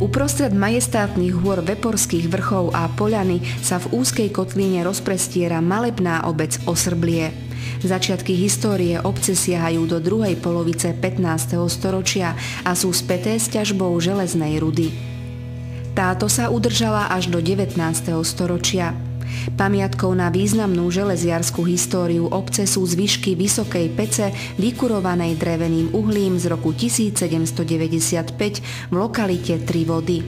Uprostred majestátnych hôr Veporských vrchov a Poľany sa v úzkej kotlíne rozprestiera malebná obec Osrblie. Začiatky histórie obce siahajú do druhej polovice 15. storočia a sú späté s ťažbou železnej rudy. Táto sa udržala až do 19. storočia. Pamiatkou na významnú železiarsku históriu obce sú zvyšky vysokej pece vykurovanej dreveným uhlím z roku 1795 v lokalite Tri Vody.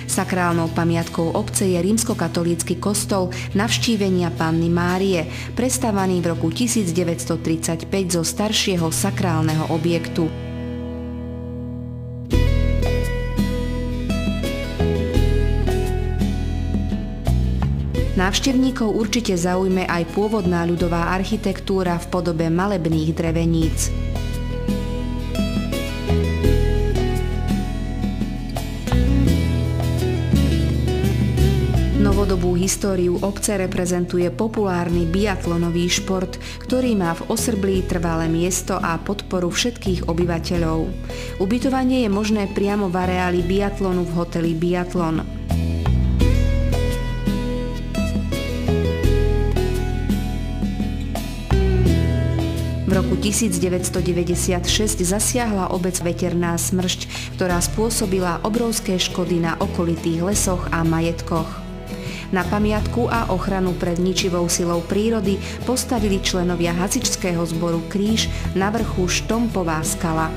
Sakrálnou pamiatkou obce je rímskokatolícky kostol Navštívenia Panny Márie, prestavaný v roku 1935 zo staršieho sakrálneho objektu. Návštevníkov určite zaujme aj pôvodná ľudová architektúra v podobe malebných dreveníc. Novodobú históriu obce reprezentuje populárny biatlonový šport, ktorý má v Osrblí trvalé miesto a podporu všetkých obyvateľov. Ubytovanie je možné priamo v areáli biatlonu v hoteli Biatlon. V roku 1996 zasiahla obec veterná smršť, ktorá spôsobila obrovské škody na okolitých lesoch a majetkoch. Na pamiatku a ochranu pred ničivou silou prírody postavili členovia hasičského zboru kríž na vrchu Štompová skala.